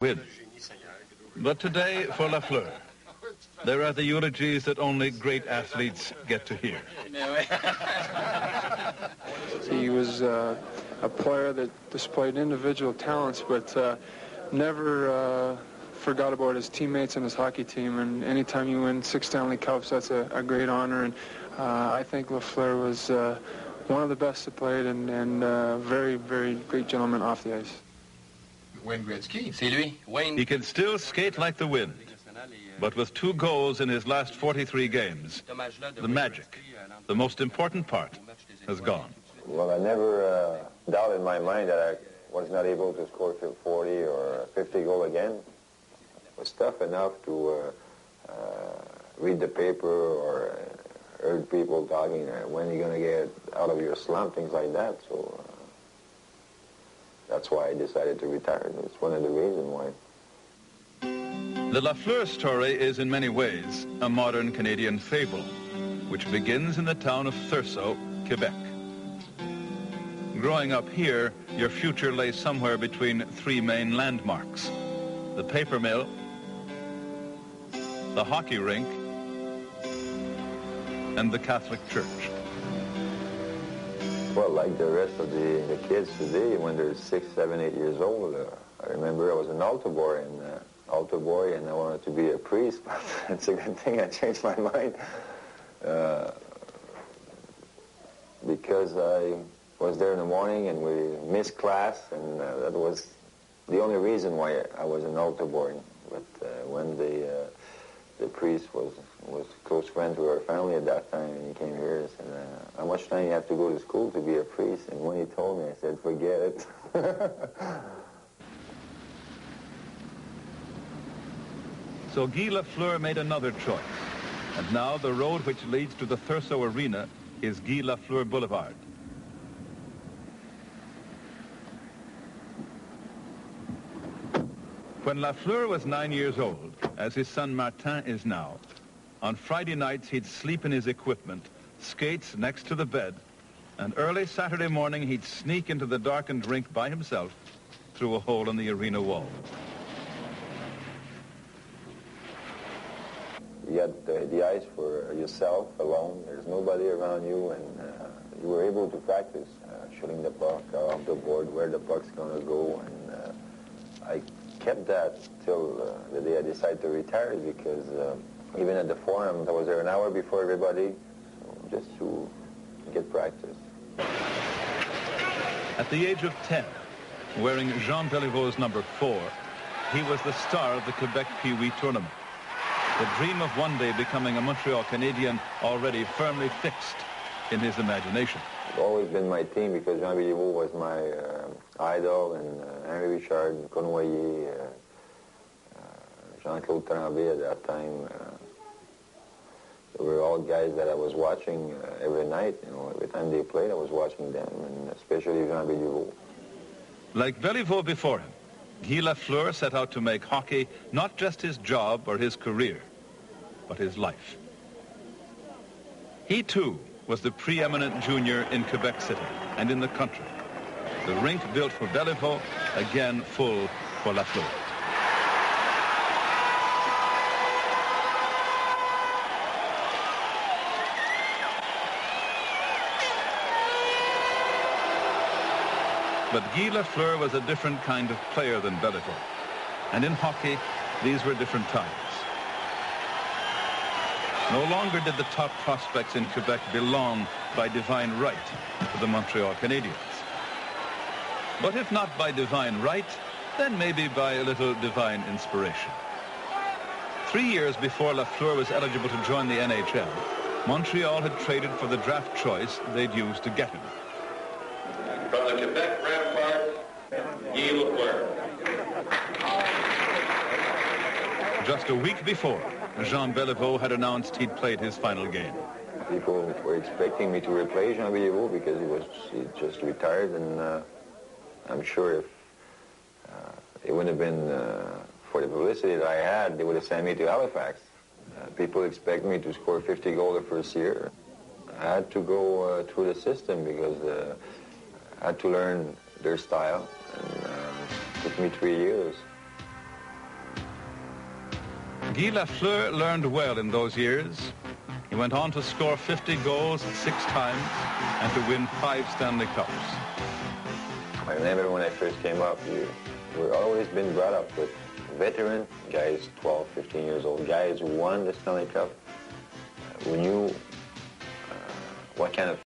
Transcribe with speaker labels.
Speaker 1: win. But today, for Lafleur, there are the eulogies that only great athletes get to hear.
Speaker 2: He was a player that displayed individual talents, but never forgot about his teammates and his hockey team. And anytime you win 6 Stanley Cups, that's a great honor. And I think Lafleur was one of the best that played, and very, very great gentleman off the ice.
Speaker 3: Wayne Gretzky.
Speaker 4: C'est lui, Wayne.
Speaker 1: He can still skate like the wind, but with 2 goals in his last 43 games, the magic, the most important part, has gone.
Speaker 5: Well, I never doubted in my mind that I was not able to score 40 or 50 goals again. It was tough enough to read the paper or heard people talking, when you're going to get out of your slump, things like that. So that's why I decided to retire. It's one of the reasons why.
Speaker 1: The Lafleur story is in many ways a modern Canadian fable, which begins in the town of Thurso, Quebec. Growing up here, your future lay somewhere between 3 main landmarks: the paper mill, the hockey rink, and the Catholic Church.
Speaker 5: Well, like the rest of the kids today, when they're 6, 7, 8 years old, I remember I was an altar boy, and I wanted to be a priest, but it's a good thing I changed my mind because I was there in the morning and we missed class, and that was the only reason why I was an altar boy. But when the priest was close friends with our family at that time, and he came here and said, how much time you have to go to school to be a priest? And when he told me, I said, forget it.
Speaker 1: So Guy Lafleur made another choice, and now the road which leads to the Thurso Arena is Guy Lafleur Boulevard. When Lafleur was 9 years old, as his son Martin is now, on Friday nights he'd sleep in his equipment, skates next to the bed, and early Saturday morning he'd sneak into the darkened rink by himself through a hole in the arena wall.
Speaker 5: You had the ice for yourself alone. There's nobody around you, and you were able to practice shooting the puck off the board, where the puck's going to go. And I kept that till the day I decided to retire, because even at the Forum, I was there an hour before everybody, so just to get practice.
Speaker 1: At the age of 10, wearing Jean Beliveau's number 4, he was the star of the Quebec Pee Wee tournament. The dream of one day becoming a Montreal Canadian already firmly fixed in his imagination.
Speaker 5: It's always been my team, because Jean Beliveau was my idol, and Henri Richard, Cournoyer, Jean-Claude Tremblay at that time. They were all guys that I was watching every night. You know, every time they played, I was watching them, and especially Jean Beliveau.
Speaker 1: Like Beliveau before him, Guy Lafleur set out to make hockey not just his job or his career, but his life. He too was the preeminent junior in Quebec City and in the country. The rink built for Beliveau, again full for Lafleur. But Guy Lafleur was a different kind of player than Beliveau. And in hockey, these were different times. No longer did the top prospects in Quebec belong by divine right to the Montreal Canadiens. But if not by divine right, then maybe by a little divine inspiration. 3 years before Lafleur was eligible to join the NHL, Montreal had traded for the draft choice they'd used to get him.
Speaker 6: From the Quebec Rampart, Guy Lafleur.
Speaker 1: Just a week before, Jean Beliveau had announced he'd played his final game.
Speaker 5: People were expecting me to replace Jean Beliveau because he just retired, and I'm sure if it wouldn't have been for the publicity that I had, they would have sent me to Halifax. People expect me to score 50 goals the first year. I had to go through the system because I had to learn their style, and it took me 3 years.
Speaker 1: Guy Lafleur learned well in those years. He went on to score 50 goals 6 times and to win 5 Stanley Cups.
Speaker 5: I remember when I first came up, we've always been brought up with veteran guys, 12, 15 years old, guys who won the Stanley Cup, who knew what kind of